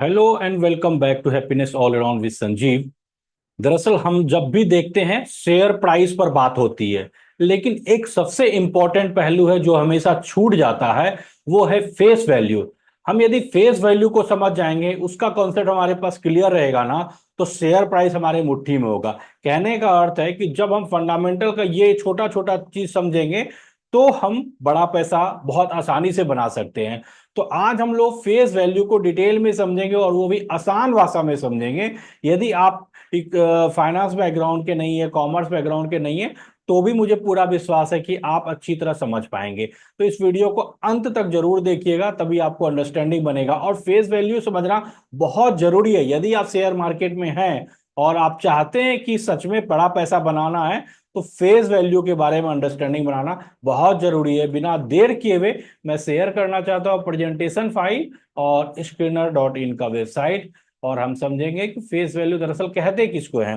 Hello and welcome back to happiness all around with Sanjeev. दरअसल हम जब भी देखते हैं शेयर प्राइस पर बात होती है, लेकिन एक सबसे इंपॉर्टेंट पहलू है जो हमेशा छूट जाता है, वो है फेस वैल्यू। हम यदि फेस वैल्यू को समझ जाएंगे, उसका कॉन्सेप्ट हमारे पास क्लियर रहेगा ना, तो शेयर प्राइस हमारे मुट्ठी में होगा। कहने का अर्थ है कि जब हम फंडामेंटल का ये छोटा छोटा चीज समझेंगे, तो हम बड़ा पैसा बहुत आसानी से बना सकते हैं। तो आज हम लोग फेस वैल्यू को डिटेल में समझेंगे, और वो भी आसान भाषा में समझेंगे। यदि आप एक फाइनेंस बैकग्राउंड के नहीं है, कॉमर्स बैकग्राउंड के नहीं है, तो भी मुझे पूरा विश्वास है कि आप अच्छी तरह समझ पाएंगे। तो इस वीडियो को अंत तक जरूर देखिएगा, तभी आपको अंडरस्टैंडिंग बनेगा। और फेस वैल्यू समझना बहुत जरूरी है। यदि आप शेयर मार्केट में हैं और आप चाहते हैं कि सच में बड़ा पैसा बनाना है, तो फेस वैल्यू के बारे में अंडरस्टैंडिंग बनाना बहुत जरूरी है। बिना देर किए हुए मैं शेयर करना चाहता हूं प्रेजेंटेशन फाइल और स्क्रीनर.इन का वेबसाइट, और हम समझेंगे कि फेस वैल्यू दरअसल कहते किसको है।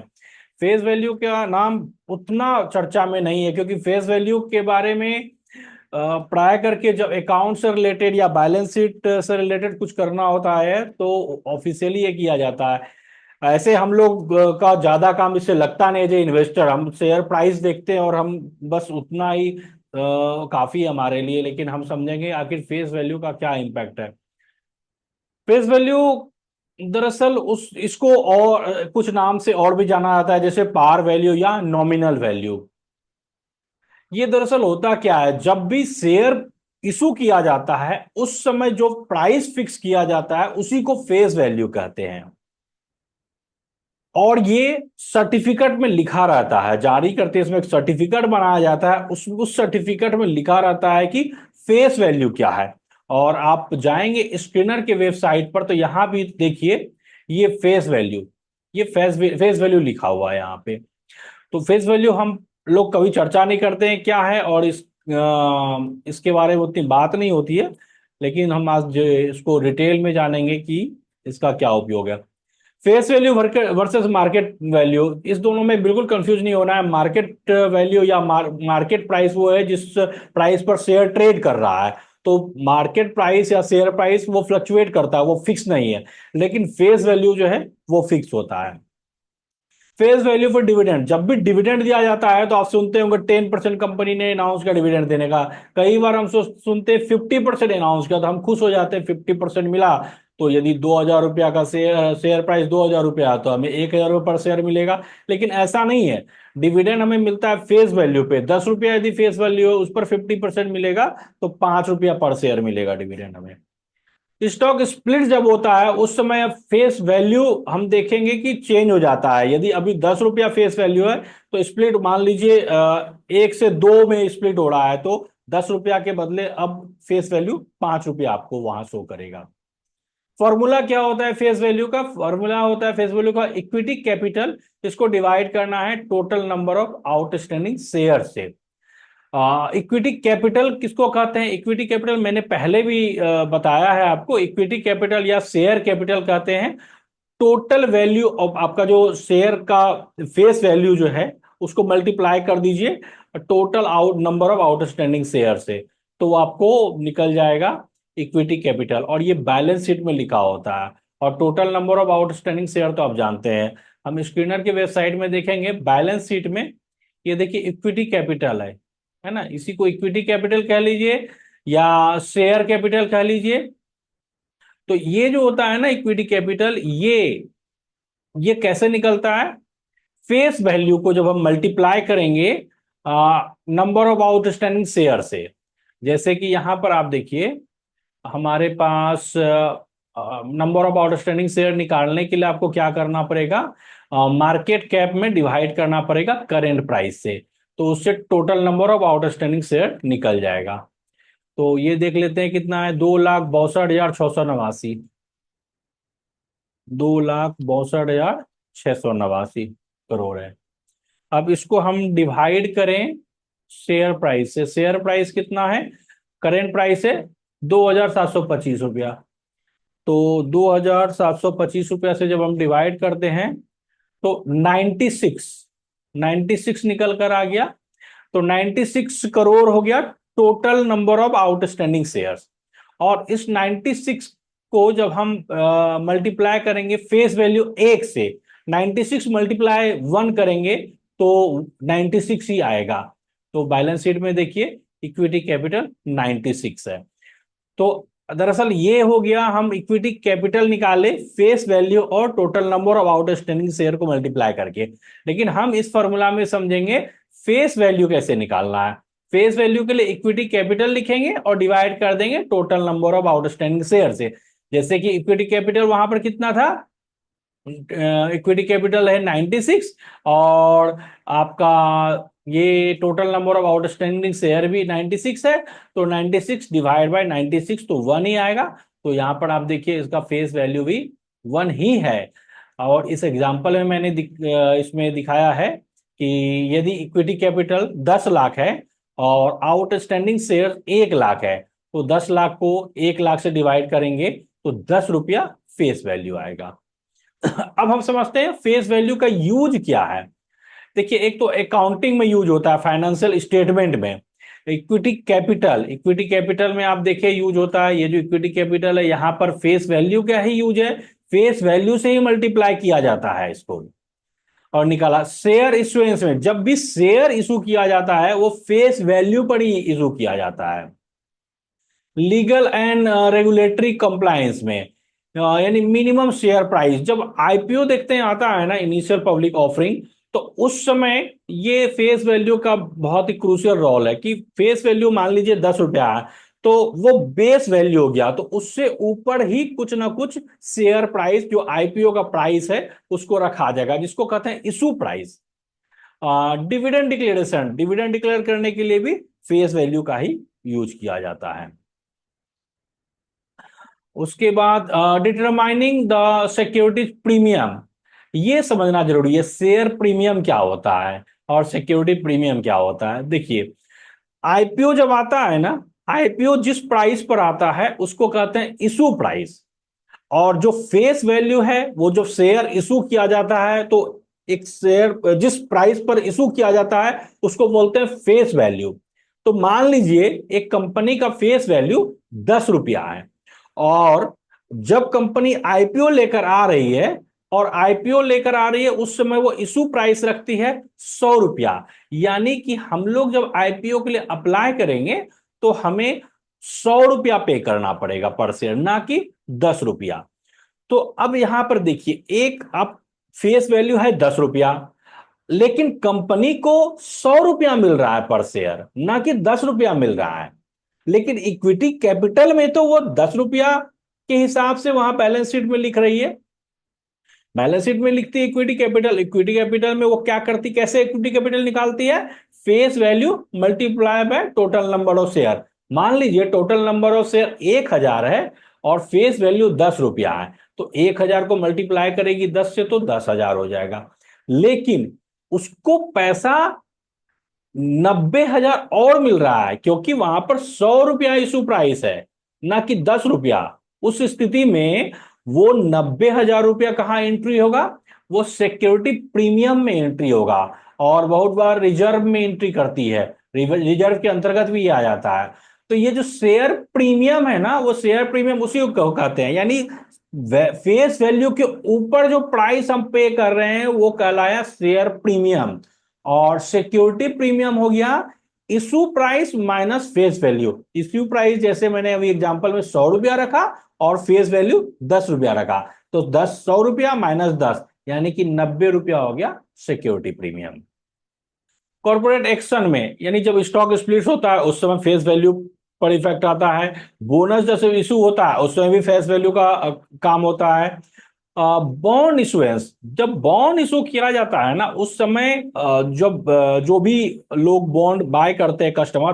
फेस वैल्यू का नाम उतना चर्चा में नहीं है, क्योंकि फेस वैल्यू के बारे में प्राय करके जब अकाउंट से रिलेटेड या बैलेंस शीट से रिलेटेड कुछ करना होता है, तो ऑफिशियली ये किया जाता है। ऐसे हम लोग का ज्यादा काम इससे लगता नहीं है। जो इन्वेस्टर, हम शेयर प्राइस देखते हैं और हम बस उतना ही काफी है हमारे लिए। लेकिन हम समझेंगे आखिर फेस वैल्यू का क्या इम्पैक्ट है। फेस वैल्यू दरअसल उस इसको और कुछ नाम से और भी जाना जाता है, जैसे पार वैल्यू या नॉमिनल वैल्यू। ये दरअसल होता क्या है, जब भी शेयर इशू किया जाता है, उस समय जो प्राइस फिक्स किया जाता है उसी को फेस वैल्यू कहते हैं। और ये सर्टिफिकेट में लिखा रहता है, जारी करते इसमें एक सर्टिफिकेट बनाया जाता है। उस सर्टिफिकेट में लिखा रहता है कि फेस वैल्यू क्या है। और आप जाएंगे स्क्रीनर के वेबसाइट पर, तो यहां भी देखिए ये फेस वैल्यू, ये फेस वैल्यू लिखा हुआ है यहाँ पे। तो फेस वैल्यू हम लोग कभी चर्चा नहीं करते हैं क्या है, और इसके बारे में उतनी बात नहीं होती है। लेकिन हम आज जो इसको डिटेल में जानेंगे कि इसका क्या उपयोग है। Face value versus market value, इस दोनों में बिल्कुल कंफ्यूज नहीं होना है। मार्केट वैल्यू या मार्केट प्राइस वो है जिस प्राइस पर शेयर ट्रेड कर रहा है। तो मार्केट प्राइस या शेयर प्राइस वो फ्लक्चुएट करता है, वो फिक्स नहीं है। लेकिन फेस वैल्यू जो है वो फिक्स होता है। फेस वैल्यू फॉर डिविडेंड, जब भी डिविडेंड दिया जाता है तो आप सुनते होंगे 10% कंपनी ने अनाउंस किया डिविडेंड देने का। कई बार हम सुनते 50% अनाउंस किया, तो हम खुश हो जाते हैं 50% मिला। तो यदि 2,000 रुपया का शेयर शेयर प्राइस 2,000 रुपया, तो हमें 1,000 रुपये पर शेयर मिलेगा। लेकिन ऐसा नहीं है। डिविडेंड हमें मिलता है फेस वैल्यू पे। 10 रुपया यदि फेस वैल्यू है, उस पर 50% मिलेगा, तो 5 रुपया पर शेयर मिलेगा डिविडेंड हमें। स्टॉक स्प्लिट जब होता है, उस समय फेस वैल्यू हम देखेंगे कि चेंज हो जाता है। यदि अभी 10 रुपया फेस वैल्यू है, तो स्प्लिट मान लीजिए 1 से 2 में स्प्लिट हो रहा है, तो 10 रुपया के बदले अब फेस वैल्यू 5 रुपया आपको वहां शो करेगा। फॉर्मूला क्या होता है फेस वैल्यू का? फॉर्मूला होता है फेस वैल्यू का इक्विटी कैपिटल। इसको डिवाइड करना है total number of outstanding share से। इक्विटी कैपिटल किसको कहते हैं? इक्विटी कैपिटल मैंने पहले भी बताया है आपको। इक्विटी कैपिटल या शेयर कैपिटल कहते हैं टोटल वैल्यू ऑफ आपका जो शेयर का फेस वैल्यू जो है, उसको मल्टीप्लाई कर दीजिए total out number of outstanding share से, तो वो आपको निकल जाएगा इक्विटी कैपिटल। और ये बैलेंस शीट में लिखा होता है। और total number of outstanding share तो आप जानते हैं, हम स्क्रीनर के वेबसाइट में देखेंगे बैलेंस शीट में। ये देखिए इक्विटी कैपिटल है ना, इसी को इक्विटी कैपिटल कह लीजिए या शेयर कैपिटल कह लीजिए। तो ये जो होता है ना इक्विटी कैपिटल, ये कैसे निकलता है? फेस वैल्यू को जब हम मल्टीप्लाई करेंगे नंबर ऑफ आउटस्टैंडिंग शेयर से। जैसे कि यहां पर आप देखिए, हमारे पास नंबर ऑफ आउटस्टैंडिंग शेयर निकालने के लिए आपको क्या करना पड़ेगा? मार्केट कैप में डिवाइड करना पड़ेगा करेंट प्राइस से। तो उससे total number of outstanding share निकल जाएगा। तो ये देख लेते हैं कितना है, 2,62,689। 2,62,689 करोड़ है। अब इसको हम डिवाइड करें शेयर प्राइस से। शेयर प्राइस कितना है? करेंट प्राइस है 2,725 रुपया। तो 2,725 रुपया से जब हम डिवाइड करते हैं, तो 96 निकल कर आ गया। तो 96 करोड़ हो गया total number of outstanding shares. और इस 96 को जब हम मल्टीप्लाई करेंगे फेस वैल्यू 1 से, 96 मल्टीप्लाई 1 करेंगे तो 96 ही आएगा। तो बैलेंस शीट में देखिए इक्विटी कैपिटल 96 है। तो दरअसल ये हो गया, हम इक्विटी कैपिटल निकाले फेस वैल्यू और total number of outstanding share को मल्टीप्लाई करके। लेकिन हम इस फॉर्मूला में समझेंगे फेस वैल्यू कैसे निकालना है। फेस वैल्यू के लिए इक्विटी कैपिटल लिखेंगे और डिवाइड कर देंगे total number of outstanding share से। जैसे कि इक्विटी कैपिटल वहां पर कितना था, इक्विटी कैपिटल है 96, और आपका ये total number of outstanding share भी 96 है। तो 96 डिवाइड बाय 96 तो 1 ही आएगा। तो यहां पर आप देखिए इसका फेस वैल्यू भी 1 ही है। और इस एग्जांपल में मैंने इसमें दिखाया है कि यदि इक्विटी कैपिटल 10 लाख है और आउटस्टैंडिंग शेयर 1 लाख है, तो 10 लाख को 1 लाख से डिवाइड करेंगे तो 10 रुपया फेस वैल्यू आएगा। अब हम समझते हैं फेस वैल्यू का यूज क्या है। देखिए, एक तो अकाउंटिंग में यूज होता है, फाइनेंशियल स्टेटमेंट में। इक्विटी कैपिटल में आप देखिए यूज होता है, ये जो इक्विटी कैपिटल है यहाँ पर फेस वैल्यू क्या ही यूज है, फेस वैल्यू से ही मल्टीप्लाई किया जाता है इसको और निकाला। शेयर इश्यूएंस में जब भी शेयर इशू किया जाता है वो फेस वैल्यू पर ही इशू किया जाता है। लीगल एंड रेगुलेटरी कंप्लायंस में यानी मिनिमम शेयर प्राइस, जब आईपीओ देखते हैं आता है ना, इनिशियल पब्लिक ऑफरिंग, तो उस समय ये फेस वैल्यू का बहुत ही क्रूशियल रोल है कि फेस वैल्यू मान लीजिए 10 रुपया है तो वो बेस वैल्यू हो गया, तो उससे ऊपर ही कुछ ना कुछ शेयर प्राइस जो आईपीओ का प्राइस है उसको रखा जाएगा, जिसको कहते हैं इशू प्राइस। डिविडेंड डिक्लेयर करने के लिए भी फेस वैल्यू का ही यूज किया जाता है। उसके बाद डिटरमाइनिंग द सिक्योरिटी प्रीमियम, ये समझना जरूरी है शेयर प्रीमियम क्या होता है और सिक्योरिटी प्रीमियम क्या होता है। देखिए, आईपीओ जब आता है ना, आईपीओ जिस प्राइस पर आता है उसको कहते हैं इशू प्राइस, और जो फेस वैल्यू है वो जो शेयर इशू किया जाता है, तो एक शेयर जिस प्राइस पर इशू किया जाता है उसको बोलते हैं फेस वैल्यू। तो मान लीजिए एक कंपनी का फेस वैल्यू 10 रुपया है, और जब कंपनी आईपीओ लेकर आ रही है, और आईपीओ लेकर आ रही है उस समय वो इशू प्राइस रखती है 100 रुपया। यानी कि हम लोग जब आईपीओ के लिए अप्लाई करेंगे तो हमें 100 रुपया पे करना पड़ेगा पर शेयर, ना कि 10 रुपया। तो अब यहां पर देखिए, एक आप फेस वैल्यू है 10 रुपया, लेकिन कंपनी को 100 रुपया मिल रहा है पर शेयर, ना कि 10 रुपया मिल रहा है। लेकिन इक्विटी कैपिटल में तो वो 10 रुपया के हिसाब से वहां बैलेंस शीट में लिख रही है। बैलेंस शीट में लिखती है इक्विटी कैपिटल, इक्विटी कैपिटल में वो क्या करती, कैसे इक्विटी कैपिटल निकालती है, face value multiply by total number of share. मान लीजिए टोटल नंबर ऑफ शेयर 1000 है और फेस वैल्यू 10 रुपया है, तो 1000 को मल्टीप्लाई करेगी 10 से तो 10,000 हो जाएगा। लेकिन उसको पैसा 90,000 और मिल रहा है, क्योंकि वहां पर 100 रुपया इशू प्राइस है, ना कि 10 रुपया। उस स्थिति में वो 90,000 रुपया कहां एंट्री होगा, वो सिक्योरिटी प्रीमियम में एंट्री होगा। और बहुत बार रिजर्व में एंट्री करती है, रिजर्व के अंतर्गत भी ये आ जाता है। तो ये जो शेयर प्रीमियम है ना, वो शेयर प्रीमियम उसी को कहते हैं, यानी फेस वैल्यू के ऊपर जो प्राइस हम पे कर रहे हैं वो कहलाया शेयर प्रीमियम। और सिक्योरिटी प्रीमियम हो गया issue price minus face value. Issue price जैसे मैंने अभी एग्जांपल में 100 रुपया रखा और फेस वैल्यू 10 रुपया रखा, तो 100 रुपया माइनस 10 यानी कि 90 रुपया हो गया सिक्योरिटी प्रीमियम। कॉर्पोरेट एक्शन में, यानी जब स्टॉक स्प्लिट होता है उस समय फेस वैल्यू पर इफेक्ट आता है। बोनस जैसे इशू होता है उस समय भी फेस वैल्यू का काम होता है। बॉन्ड इशुएंस, जब बॉन्ड इशू किया जाता है ना उस समय जब जो भी लोग बॉन्ड बाय करते हैं कस्टमर,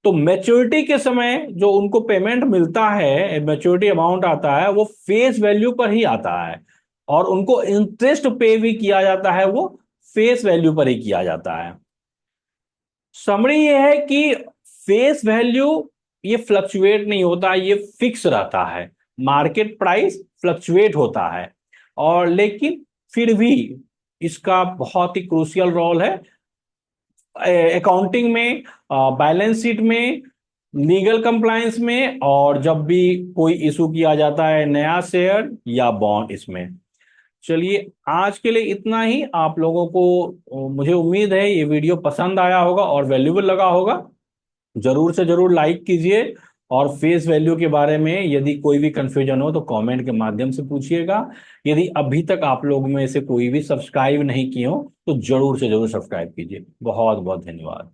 तो मैच्योरिटी के समय जो उनको पेमेंट मिलता है, मैच्योरिटी अमाउंट आता है, वो फेस वैल्यू पर ही आता है। और उनको इंटरेस्ट पे भी किया जाता है, वो फेस वैल्यू पर ही किया जाता है। समरी ये है कि फेस वैल्यू ये फ्लक्चुएट नहीं होता, ये फिक्स रहता है। मार्केट प्राइस फ्लक्चुएट होता है, और लेकिन फिर भी इसका बहुत ही क्रूशियल रोल है अकाउंटिंग में, बैलेंस शीट में, लीगल कंप्लायंस में, और जब भी कोई इशू किया जाता है नया शेयर या बॉन्ड इसमें। चलिए, आज के लिए इतना ही। आप लोगों को मुझे उम्मीद है ये वीडियो पसंद आया होगा और वैल्यूबल लगा होगा। जरूर से जरूर लाइक कीजिए। और फेस वैल्यू के बारे में यदि कोई भी कंफ्यूजन हो तो कमेंट के माध्यम से पूछिएगा। यदि अभी तक आप लोग में से कोई भी सब्सक्राइब नहीं किए हो तो जरूर से जरूर सब्सक्राइब कीजिए। बहुत बहुत धन्यवाद।